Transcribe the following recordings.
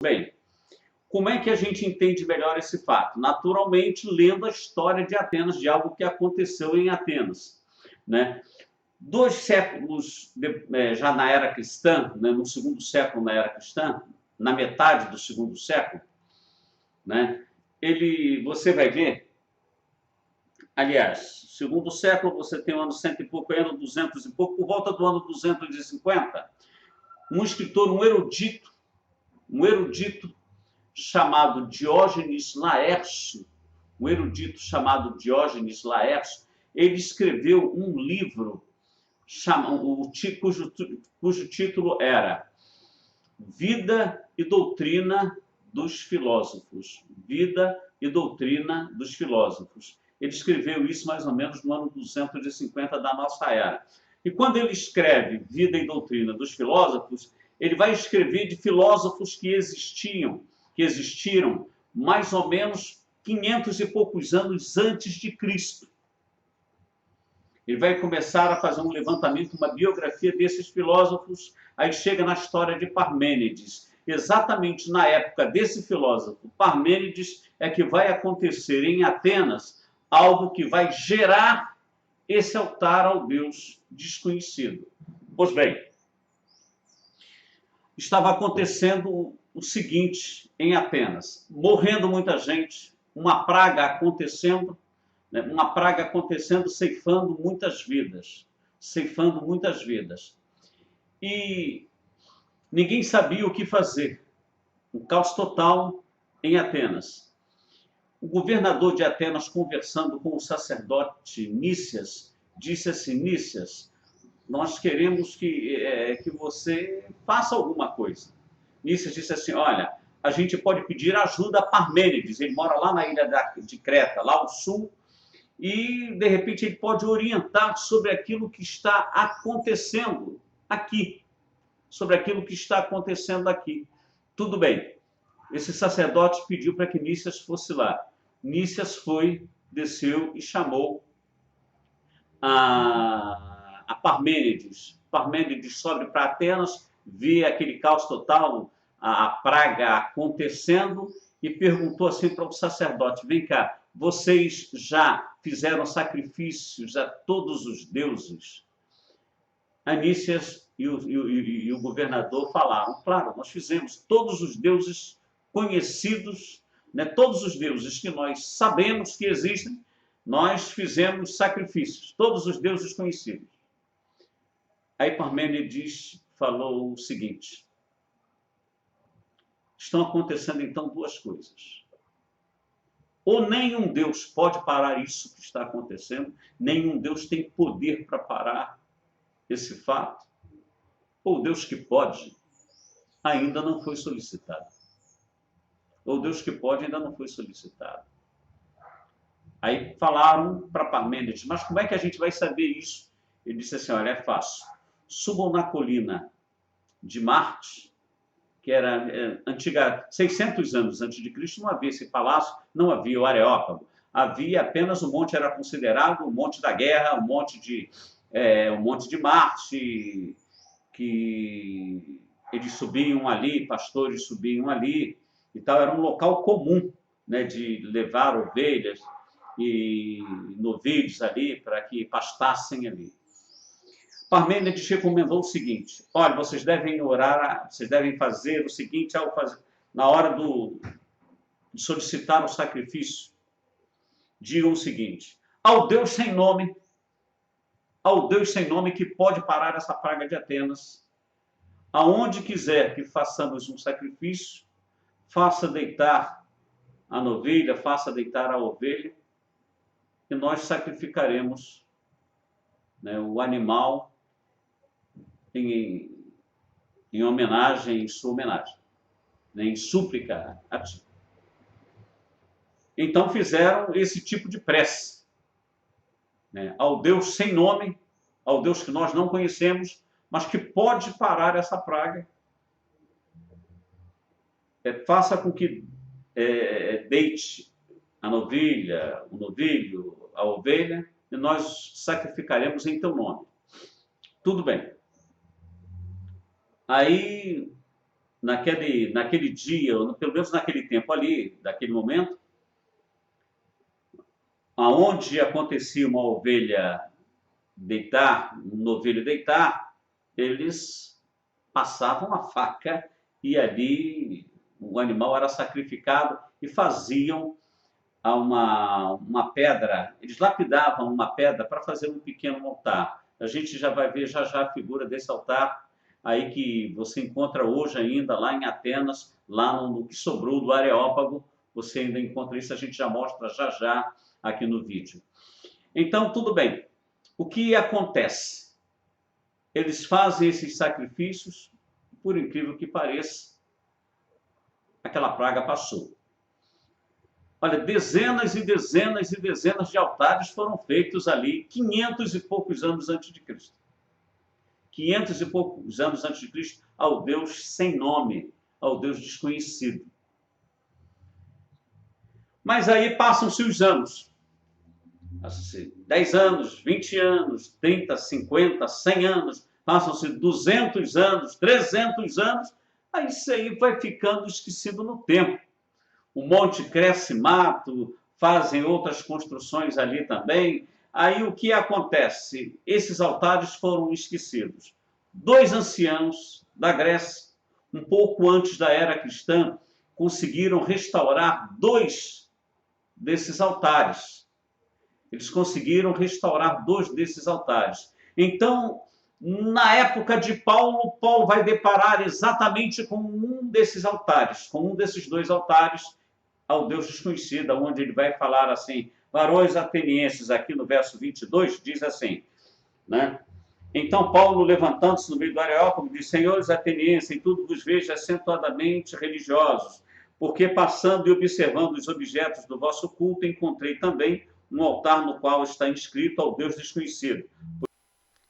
Bem, como é que a gente entende melhor esse fato? Naturalmente, lendo a história de Atenas, de algo que aconteceu em Atenas, né? 2 séculos já na era cristã, né, no segundo século na era cristã, na metade do segundo século, né, você vai ver, aliás, segundo século você tem o ano 100 e pouco, ano 200 e pouco, por volta do ano 250, um escritor, um erudito chamado Diógenes Laércio, um erudito chamado Diógenes Laércio, ele escreveu um livro cujo título era Vida e Doutrina dos Filósofos. Vida e Doutrina dos Filósofos. Ele escreveu isso mais ou menos no ano 250 da nossa era. E quando ele escreve Vida e Doutrina dos Filósofos, ele vai escrever de filósofos que existiram mais ou menos 500 e poucos anos antes de Cristo. Ele vai começar a fazer um levantamento, uma biografia desses filósofos, aí chega na história de Parmênides. Exatamente na época desse filósofo, Parmênides, é que vai acontecer em Atenas algo que vai gerar esse altar ao Deus desconhecido. Pois bem, estava acontecendo o seguinte em Atenas, morrendo muita gente, uma praga acontecendo, ceifando muitas vidas, E ninguém sabia o que fazer. Um caos total em Atenas. O governador de Atenas, conversando com o sacerdote Nícias, disse assim: Nícias, nós queremos que você faça alguma coisa. Nícias disse assim: olha, a gente pode pedir ajuda a Parmênides, ele mora lá na ilha de Creta, lá ao sul, e de repente ele pode orientar sobre aquilo que está acontecendo aqui. Tudo bem. Esse sacerdote pediu para que Nícias fosse lá. Nícias foi, desceu e chamou a Parmênides. Parmênides sobe para Atenas, vê aquele caos total, a praga acontecendo, e perguntou assim para o sacerdote: vem cá, vocês já fizeram sacrifícios a todos os deuses? Anícias e o governador falaram: claro, nós fizemos todos os deuses conhecidos, né, todos os deuses que nós sabemos que existem, nós fizemos sacrifícios, todos os deuses conhecidos. Aí Parmênides falou o seguinte: estão acontecendo então duas coisas. Ou nenhum Deus pode parar isso que está acontecendo, nenhum Deus tem poder para parar esse fato, ou Deus que pode ainda não foi solicitado. Aí falaram para Parmênides: mas como é que a gente vai saber isso? Ele disse assim: olha, é fácil. Subam na colina de Marte, que era antiga, 600 anos antes de Cristo, não havia esse palácio, não havia o Areópago. Havia apenas o monte, era considerado o monte da guerra, o monte de Marte, que eles subiam ali, pastores subiam ali e tal. Era um local comum, né, de levar ovelhas e novilhos ali para que pastassem ali. Parmênides recomendou o seguinte: olha, vocês devem orar, vocês devem fazer o seguinte, na hora de solicitar o sacrifício, digam o seguinte: ao Deus sem nome que pode parar essa praga de Atenas, aonde quiser que façamos um sacrifício, faça deitar a novilha, faça deitar a ovelha, e nós sacrificaremos, né, o animal em homenagem, em sua homenagem, né, em súplica a ti. Então fizeram esse tipo de prece, né, ao Deus sem nome, ao Deus que nós não conhecemos, mas que pode parar essa praga. Faça com que deite a novilha, o novilho, a ovelha, e nós sacrificaremos em teu nome. Tudo bem. Aí naquele dia, ou pelo menos naquele tempo ali, daquele momento, aonde acontecia uma ovelha deitar, um novilho deitar, eles passavam a faca e ali o animal era sacrificado e faziam uma pedra, eles lapidavam uma pedra para fazer um pequeno altar. A gente já vai ver já a figura desse altar aí que você encontra hoje ainda lá em Atenas, lá no que sobrou do Areópago, você ainda encontra isso, a gente já mostra já aqui no vídeo. Então, tudo bem. O que acontece? Eles fazem esses sacrifícios, por incrível que pareça, aquela praga passou. Olha, dezenas e dezenas e dezenas de altares foram feitos ali 500 e poucos anos antes de Cristo. 500 e poucos anos antes de Cristo, ao Deus sem nome, ao Deus desconhecido. Mas aí passam-se os anos. 10 anos, 20 anos, 30, 50, 100 anos, passam-se 200 anos, 300 anos, aí isso aí vai ficando esquecido no tempo. O monte cresce mato, fazem outras construções ali também. Aí o que acontece? Esses altares foram esquecidos. 2 anciãos da Grécia, um pouco antes da era cristã, conseguiram restaurar 2 desses altares. Eles conseguiram restaurar 2 desses altares. Então, na época de Paulo, Paulo vai deparar exatamente com um desses altares, com um desses 2 altares ao Deus desconhecido, onde ele vai falar assim, varões atenienses, aqui no verso 22, diz assim, né? Então Paulo, levantando-se no meio do Areópago, diz, senhores atenienses, em tudo vos vejo acentuadamente religiosos, porque passando e observando os objetos do vosso culto, encontrei também um altar no qual está inscrito ao Deus desconhecido.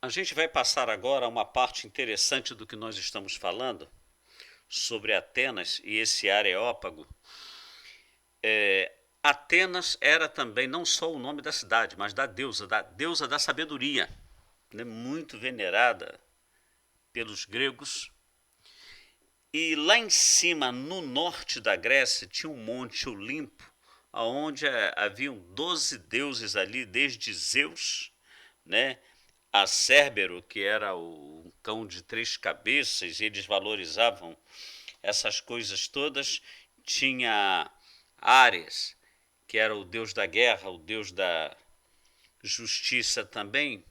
A gente vai passar agora a uma parte interessante do que nós estamos falando, sobre Atenas e esse Areópago. Atenas era também não só o nome da cidade, mas da deusa da sabedoria, né, muito venerada pelos gregos. E lá em cima, no norte da Grécia, tinha um monte Olimpo, onde haviam 12 deuses ali, desde Zeus, né, a Cérbero, que era o cão de 3 cabeças, e eles valorizavam essas coisas todas. Tinha Ares, que era o deus da guerra, o deus da justiça também.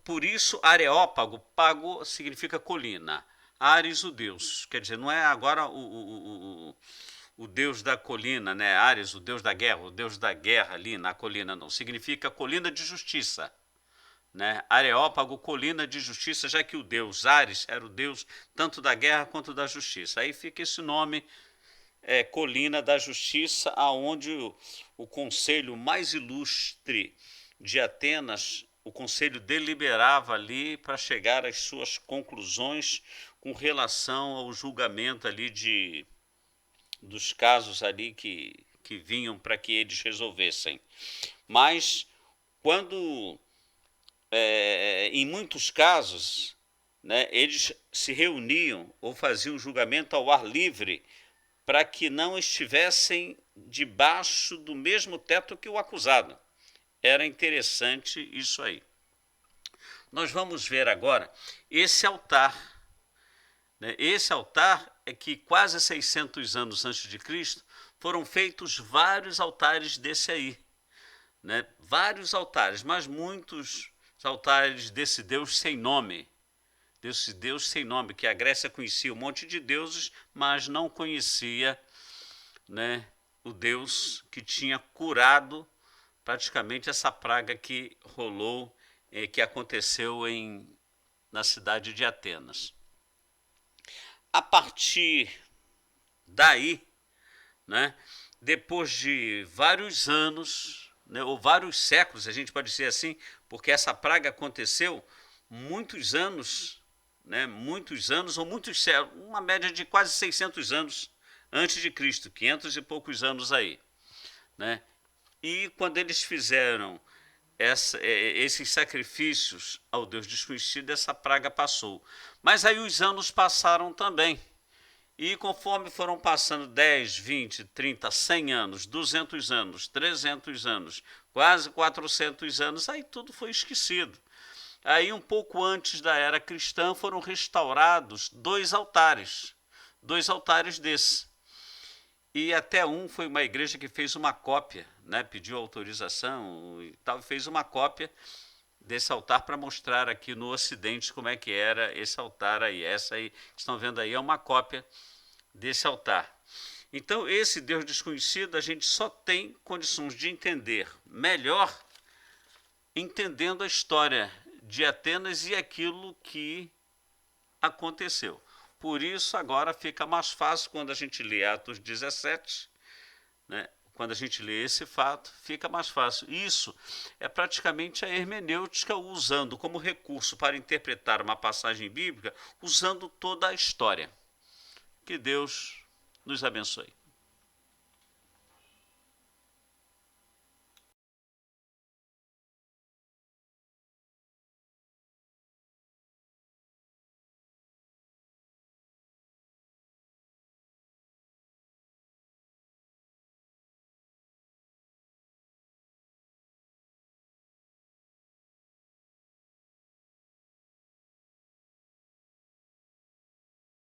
Por isso, Areópago, pago significa colina. Ares, o deus. Quer dizer, não é agora o deus da colina, né? Ares, o deus da guerra ali na colina, não. Significa colina de justiça. Né? Areópago, colina de justiça, já que o deus Ares era o deus tanto da guerra quanto da justiça. Aí fica esse nome, colina da justiça, aonde o conselho mais ilustre de Atenas, o conselho deliberava ali para chegar às suas conclusões com relação ao julgamento ali dos casos ali que vinham para que eles resolvessem. Mas quando, em muitos casos, né, eles se reuniam ou faziam julgamento ao ar livre, para que não estivessem debaixo do mesmo teto que o acusado. Era interessante isso aí. Nós vamos ver agora esse altar. Né? Esse altar é que quase 600 anos antes de Cristo foram feitos vários altares desse aí. Né? Vários altares, mas muitos altares desse Deus sem nome. Desse Deus sem nome, que a Grécia conhecia um monte de deuses, mas não conhecia, né, o Deus que tinha curado praticamente essa praga que rolou, que aconteceu na cidade de Atenas. A partir daí, né, depois de vários anos, né, ou vários séculos, a gente pode dizer assim, porque essa praga aconteceu muitos anos, né, muitos anos ou muitos séculos, uma média de quase 600 anos antes de Cristo, 500 e poucos anos aí, né? E quando eles fizeram esses sacrifícios ao Deus desconhecido, essa praga passou. Mas aí os anos passaram também, E conforme foram passando 10, 20, 30, 100 anos, 200 anos, 300 anos, quase 400 anos, aí tudo foi esquecido. Aí, um pouco antes da era cristã, foram restaurados dois altares desses. E até foi uma igreja que fez uma cópia, né? Pediu autorização e tal, fez uma cópia desse altar para mostrar aqui no Ocidente como é que era esse altar aí. Essa aí que estão vendo aí é uma cópia desse altar. Então, esse Deus desconhecido a gente só tem condições de entender melhor entendendo a história de Atenas e aquilo que aconteceu. Por isso, agora fica mais fácil quando a gente lê Atos 17, né? Quando a gente lê esse fato, fica mais fácil. Isso é praticamente a hermenêutica usando como recurso para interpretar uma passagem bíblica, usando toda a história. Que Deus nos abençoe.